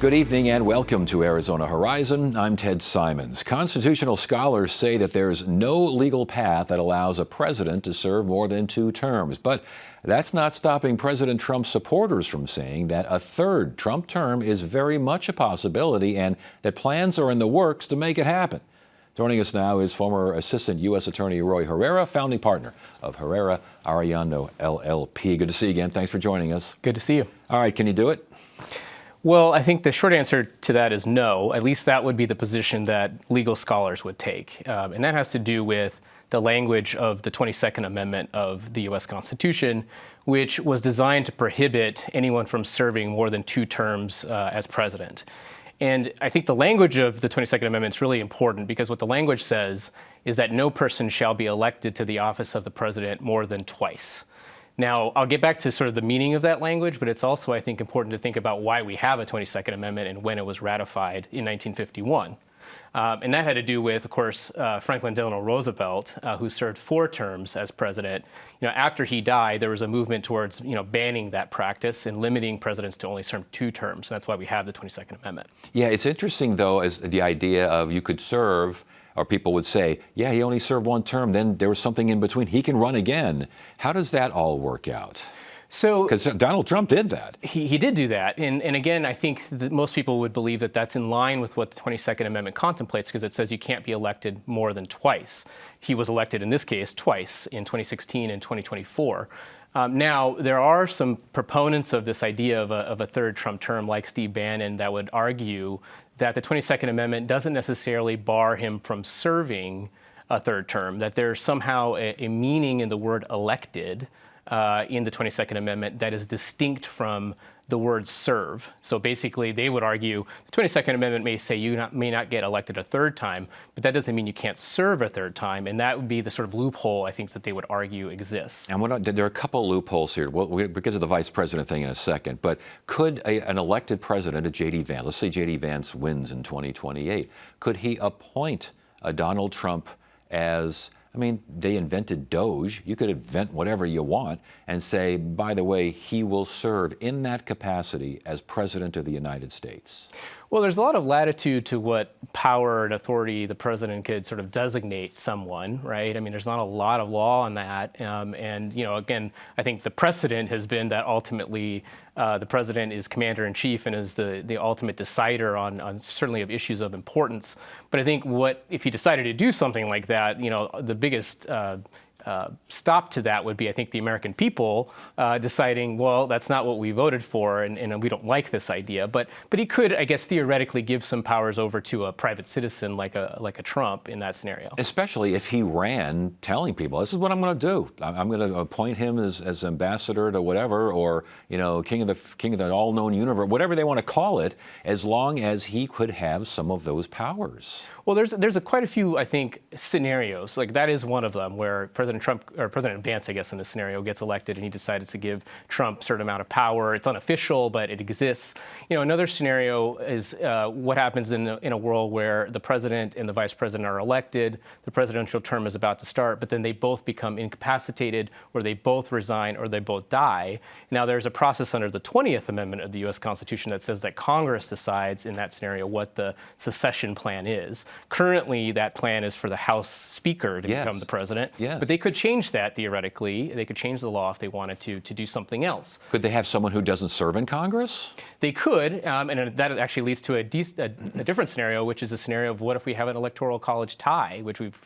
Good evening and welcome to Arizona Horizon. I'm Ted Simons. Constitutional scholars say that there's no legal path that allows a president to serve more than 2 terms. But that's not stopping President Trump's supporters from saying that a 3rd Trump term is very much a possibility and that plans are in the works to make it happen. Joining us now is former Assistant U.S. Attorney Roy Herrera, founding partner of Herrera Arellano LLP. Good to see you again. Thanks for joining us. Good to see you. All right, can you do it? Well, I think the short answer to that is no. At least that would be the position that legal scholars would take. And that has to do with the language of the 22nd Amendment of the U.S. Constitution, which was designed to prohibit anyone from serving more than 2 terms as president. And I think the language of the 22nd Amendment is really important because what the language says is that no person shall be elected to the office of the president more than twice. Now, I'll get back to sort of the meaning of that language, but it's also, I think, important to think about why we have a 22nd Amendment and when it was ratified in 1951. And that had to do with, of course, Franklin Delano Roosevelt, who served 4 terms as president. After he died, there was a movement towards, banning that practice and limiting presidents to only serve 2 terms. And that's why we have the 22nd Amendment. Yeah, it's interesting, though, as the idea of you could serve, or people would say, yeah, he only served 1 term, then there was something in between. He can run again. How does that all work out? Because Donald Trump did that. He did do that. And again, I think that most people would believe that that's in line with what the 22nd Amendment contemplates because it says you can't be elected more than twice. He was elected, in this case, twice, in 2016 and 2024. Now, there are some proponents of this idea of a 3rd Trump term, like Steve Bannon, that would argue that the 22nd Amendment doesn't necessarily bar him from serving a 3rd term, that there's somehow a meaning in the word elected in the 22nd Amendment that is distinct from the word serve. So basically, they would argue the 22nd Amendment may say you may not get elected a 3rd time, but that doesn't mean you can't serve a 3rd time. And that would be the sort of loophole I think that they would argue exists. And there are a couple loopholes here. We'll get to the vice president thing in a second. But could an elected president, a J.D. Vance, let's say J.D. Vance wins in 2028, could he appoint a Donald Trump as... I mean, they invented Doge. You could invent whatever you want and say, by the way, he will serve in that capacity as president of the United States. Well, there's a lot of latitude to what power and authority the president could sort of designate someone, right? I mean, there's not a lot of law on that. Again, I think the precedent has been that ultimately the president is commander-in-chief and is the ultimate decider on certainly of issues of importance. But I think if he decided to do something like that, the biggest stop to that would be, I think, the American people deciding, well, that's not what we voted for, and we don't like this idea. But he could, I guess, theoretically give some powers over to a private citizen like a Trump in that scenario. Especially if he ran telling people, this is what I'm going to do. I'm going to appoint him as ambassador to whatever, or king of the all-known universe, whatever they want to call it, as long as he could have some of those powers. Well, there's quite a few, I think, scenarios. Like that is one of them where President Vance, I guess, in this scenario, gets elected and he decides to give Trump a certain amount of power. It's unofficial, but it exists. Another scenario is what happens in a world where the president and the vice president are elected, the presidential term is about to start, but then they both become incapacitated, or they both resign, or they both die. Now, there's a process under the 20th Amendment of the U.S. Constitution that says that Congress decides in that scenario what the succession plan is. Currently, that plan is for the House Speaker to become the president, but they could change that theoretically. They could change the law if they wanted to do something else. Could they have someone who doesn't serve in Congress? They could, and that actually leads to a different scenario, which is a scenario of what if we have an electoral college tie, which we've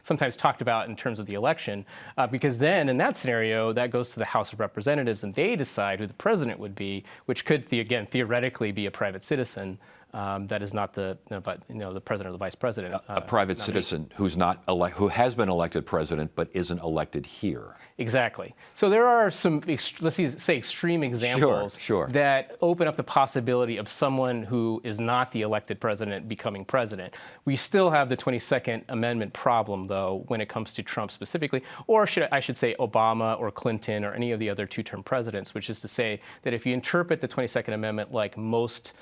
sometimes talked about in terms of the election, because then in that scenario, that goes to the House of Representatives, and they decide who the president would be, which could, again, theoretically be a private citizen. That is not the president or the vice president. A private citizen who has been elected president but isn't elected here. Exactly. So there are some, let's say, extreme examples that open up the possibility of someone who is not the elected president becoming president. We still have the 22nd Amendment problem, though, when it comes to Trump specifically, or I should say Obama or Clinton or any of the other 2-term presidents, which is to say that if you interpret the 22nd Amendment like most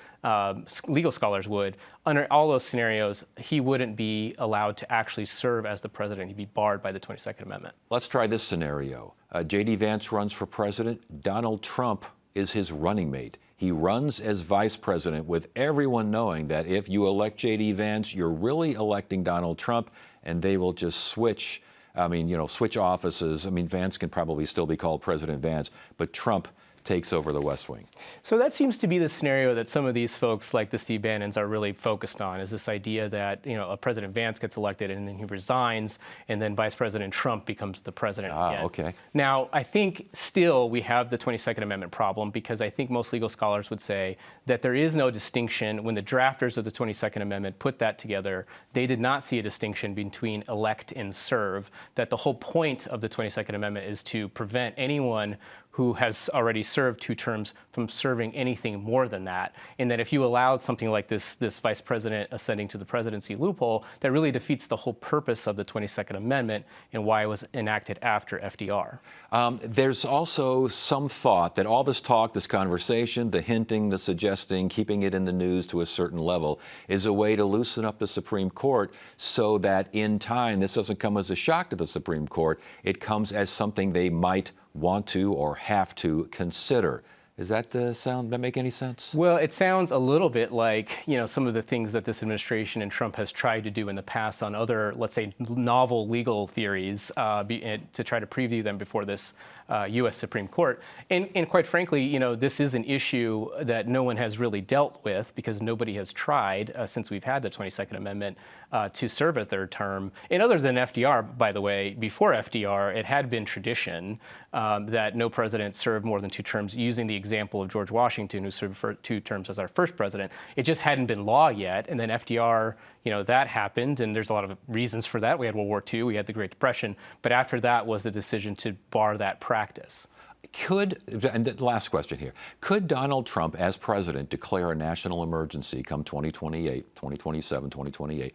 legal scholars would, under all those scenarios, he wouldn't be allowed to actually serve as the president. He'd be barred by the 22nd Amendment. Let's try this scenario. J.D. Vance runs for president. Donald Trump is his running mate. He runs as vice president with everyone knowing that if you elect J.D. Vance, you're really electing Donald Trump, and they will just switch. Switch offices. Vance can probably still be called President Vance, but Trump takes over the West Wing. So that seems to be the scenario that some of these folks like the Steve Bannons are really focused on, is this idea that, a President Vance gets elected and then he resigns, and then Vice President Trump becomes the president again. Okay. Now, I think still we have the 22nd Amendment problem, because I think most legal scholars would say that there is no distinction. When the drafters of the 22nd Amendment put that together, they did not see a distinction between elect and serve, that the whole point of the 22nd Amendment is to prevent anyone who has already served 2 terms from serving anything more than that. And that if you allowed something like this vice president ascending to the presidency loophole, that really defeats the whole purpose of the 22nd Amendment and why it was enacted after FDR. There's also some thought that all this talk, this conversation, the hinting, the suggesting, keeping it in the news to a certain level is a way to loosen up the Supreme Court so that in time, this doesn't come as a shock to the Supreme Court, it comes as something they might want to or have to consider. Does that make any sense? Well, it sounds a little bit like, some of the things that this administration and Trump has tried to do in the past on other, let's say, novel legal theories to try to preview them before this U.S. Supreme Court. And quite frankly, this is an issue that no one has really dealt with, because nobody has tried since we've had the 22nd Amendment to serve a 3rd term. And other than FDR, by the way, before FDR, it had been tradition that no president served more than 2 terms, using the example of George Washington, who served for 2 terms as our first president. It just hadn't been law yet. And then FDR, that happened, and there's a lot of reasons for that. We had World War II, we had the Great Depression, but after that was the decision to bar that practice. And the last question here, could Donald Trump, as president, declare a national emergency come 2028, 2027, 2028?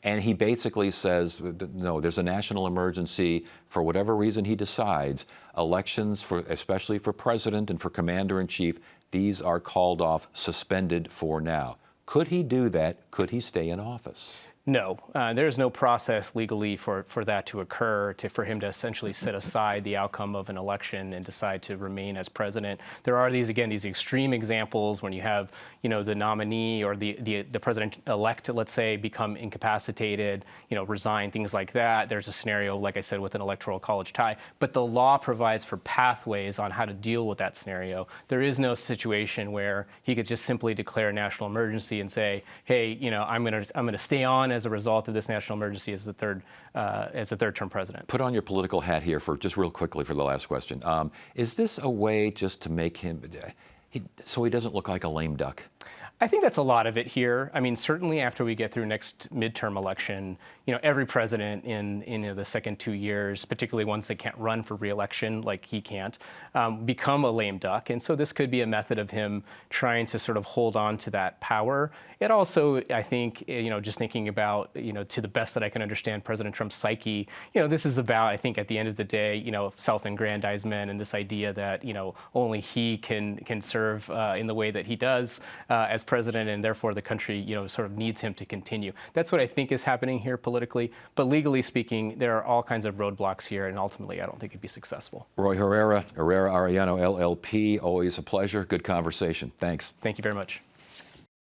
And he basically says, no, there's a national emergency for whatever reason he decides. Elections, especially for president and for commander-in-chief, these are called off, suspended for now. Could he do that? Could he stay in office? No, there is no process legally for that to occur, for him to essentially set aside the outcome of an election and decide to remain as president. There are these extreme examples when you have, the nominee or the president-elect, let's say, become incapacitated, resign, things like that. There's a scenario, like I said, with an electoral college tie. But the law provides for pathways on how to deal with that scenario. There is no situation where he could just simply declare a national emergency and say, hey, I'm going to stay on as a result of this national emergency as the third term president. Put on your political hat here for just real quickly for the last question. Is this a way just to make him so he doesn't look like a lame duck? I think that's a lot of it here. Certainly after we get through next midterm election, every president in the second 2 years, particularly ones that can't run for re-election like he can't, become a lame duck. And so this could be a method of him trying to sort of hold on to that power. It also, I think, just thinking about, to the best that I can understand President Trump's psyche, this is about, I think, at the end of the day, self-aggrandizement and this idea that, only he can serve in the way that he does as president, and therefore the country, sort of needs him to continue. That's what I think is happening here politically. But legally speaking, there are all kinds of roadblocks here, and ultimately, I don't think it'd be successful. Roy Herrera, Herrera Arellano, LLP, always a pleasure. Good conversation. Thanks. Thank you very much.